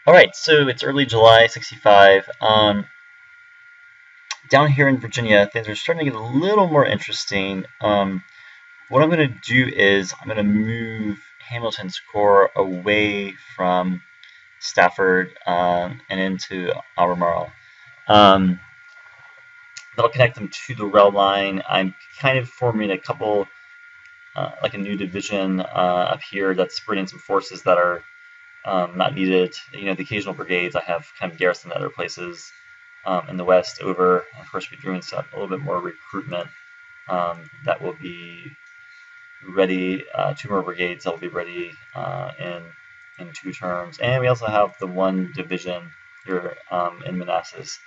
Alright, so it's early July, 65. Down here in Virginia, things are starting to get a little more interesting. What I'm going to do is I'm going to move Hamilton's core away from Stafford and into Albemarle. That'll connect them to the rail line. I'm kind of forming a couple, like a new division up here that's bringing some forces that are not needed. The occasional brigades I have kind of garrisoned other places in the west over. Of course, we're doing a little bit more recruitment that will be ready. 2 more brigades that will be ready in 2 terms, and we also have the 1 division here in Manassas.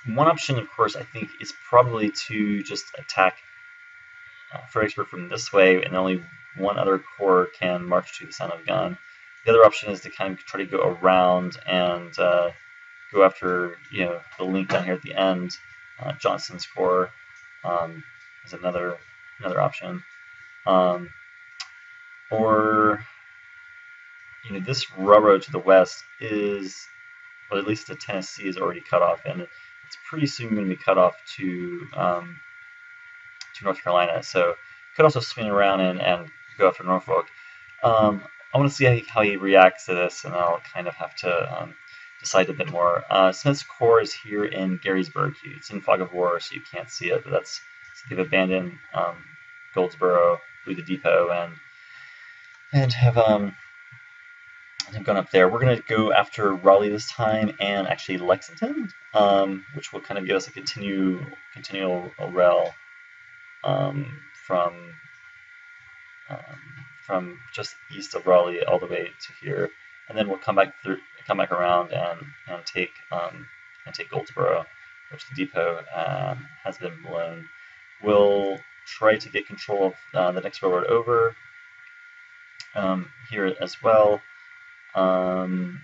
One option, of course, I think is probably to just attack Fredericksburg from this way, and only 1 other corps can march to the Sound of Gun. The other option is to kind of try to go around and go after, the link down here at the end. Johnston's corps is another option. Or, this railroad to the west is, well, at least to Tennessee is already cut off, and it's pretty soon going to be cut off to North Carolina. So could also swing around and go after Norfolk. I want to see how he reacts to this, and I'll kind of have to decide a bit more. Smith's corps is here in Gettysburg. It's in fog of war, so you can't see it, but so they've abandoned Goldsboro, Blue the Depot, and have gone up there. We're going to go after Raleigh this time, and actually Lexington, which will kind of give us a continual rail from just east of Raleigh all the way to here, and then we'll come back around and take Goldsboro, which the depot has been blown. We'll try to get control of the next railroad over here as well, and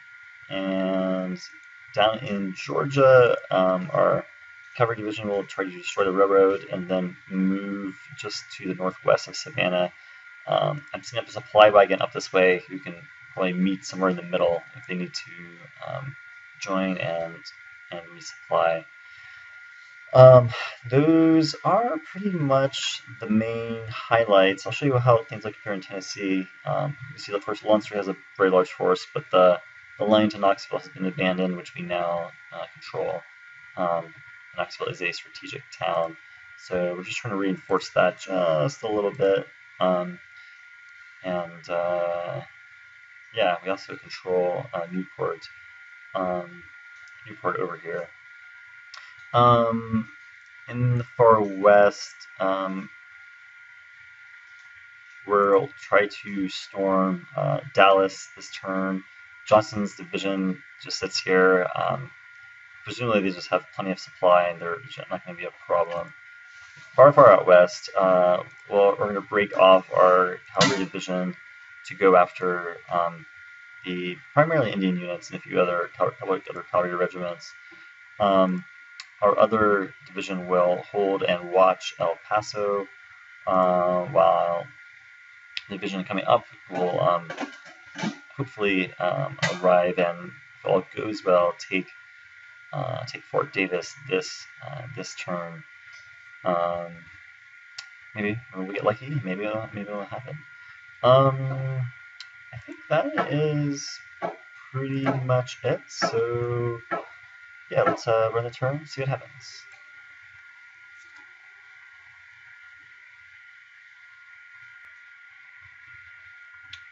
down in Georgia, our cavalry division will try to destroy the railroad and then move just to the northwest of Savannah. I'm setting up a supply wagon up this way who can probably meet somewhere in the middle if they need to join and resupply. Those are pretty much the main highlights. I'll show you how things look here in Tennessee. You see, of course, Lunsford has a very large force, but the line to Knoxville has been abandoned, which we now control. Knoxville is a strategic town, so we're just trying to reinforce that just a little bit. Yeah, we also control Newport over here. In the far west, we'll try to storm Dallas this turn. Johnston's division just sits here. Presumably they just have plenty of supply and they're not going to be a problem. Far out west, we're going to break off our cavalry division to go after the primarily Indian units and a few other cavalry regiments. Our other division will hold and watch El Paso, while the division coming up will hopefully arrive and, if all goes well, take Fort Davis this turn. Maybe we get lucky. Maybe it'll happen. I think that is pretty much it. So yeah, let's run the turn, see what happens.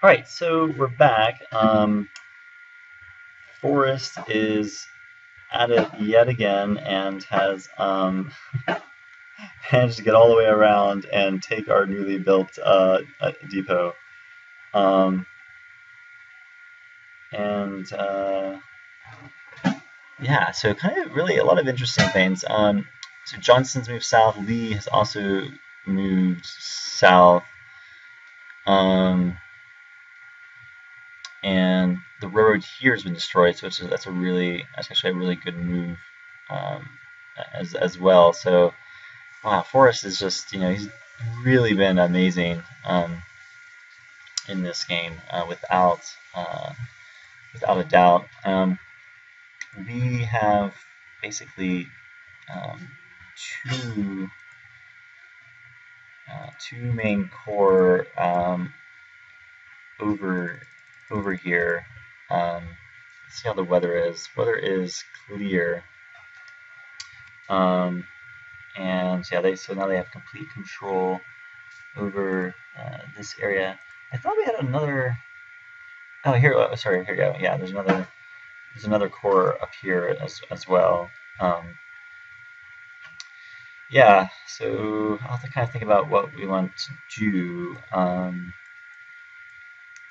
All right, so we're back. Forrest is at it yet again and has managed to get all the way around and take our newly built depot. Yeah, so kind of really a lot of interesting things. So Johnston's moved south. Lee has also moved south. And the railroad here has been destroyed, so that's actually a really good move as well. So wow, Forrest is just, he's really been amazing in this game without without a doubt. We have basically two main core over here. Let's see how the weather is. Weather is clear. And yeah, so now they have complete control over this area. I thought we had another. Oh, here. Sorry. Here we go. Yeah, there's another core up here as well. Yeah. So I'll have to kind of think about what we want to do.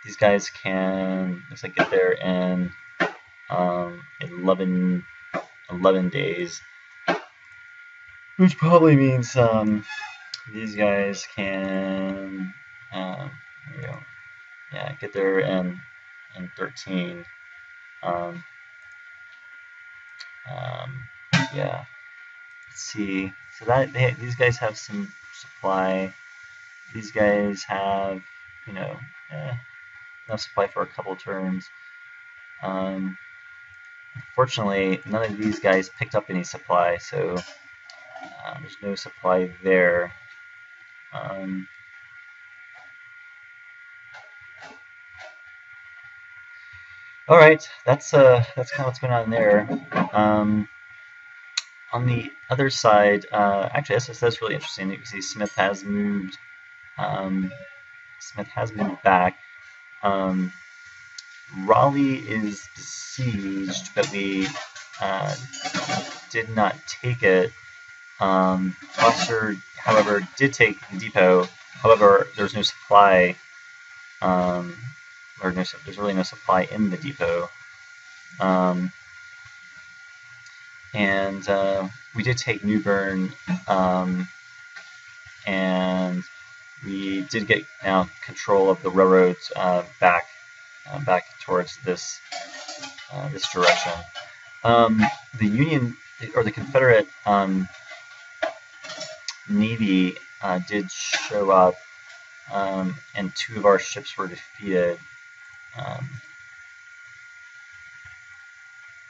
These guys can looks like get there in 11 days, which probably means these guys can there we go. Yeah, get there in 13. Yeah, let's see. So that these guys have some supply. These guys have, you know, enough supply for a couple turns. Unfortunately, none of these guys picked up any supply, so there's no supply there. All right, that's kind of what's going on there. On the other side, actually, that's really interesting. You can see Smith has moved. Smith has moved back. Raleigh is besieged, but we did not take it. Foster, however, did take the depot. However, there's no supply. There's really no supply in the depot. And we did take New Bern, and we did get now control of the railroads back towards this direction. The Union or the Confederate Navy did show up, and 2 of our ships were defeated.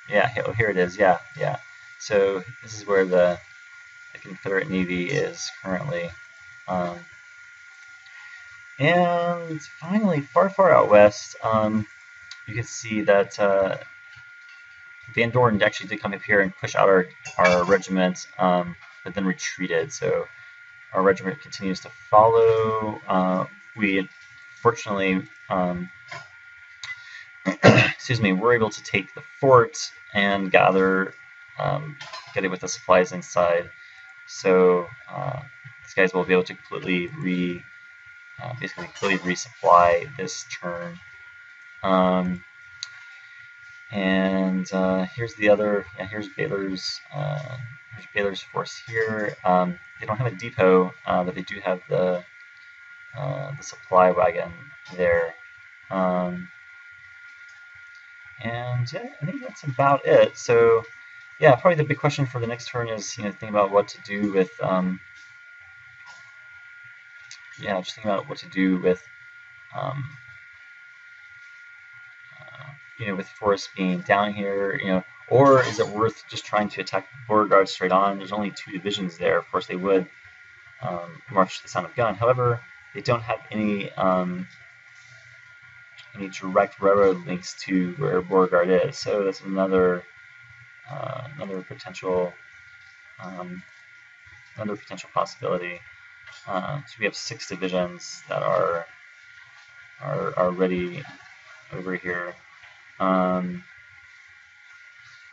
Yeah, oh, here it is. Yeah. So this is where the Confederate Navy is currently. And finally, far out west, you can see that Van Dorn actually did come up here and push out our regiment, but then retreated. So our regiment continues to follow. We fortunately, excuse me, we're able to take the fort and gather, get it with the supplies inside. So these guys will be able to completely resupply this turn. And here's the other. Yeah, here's Baylor's force here. They don't have a depot, but they do have the supply wagon there. And yeah, I think that's about it. So yeah, probably the big question for the next turn is, think about what to do with just think about what to do with with Forrest being down here, or is it worth just trying to attack Beauregard straight on? There's only 2 divisions there. Of course, they would march to the sound of gun. However, they don't have any direct railroad links to where Beauregard is. So that's another potential possibility. So we have 6 divisions that are ready over here.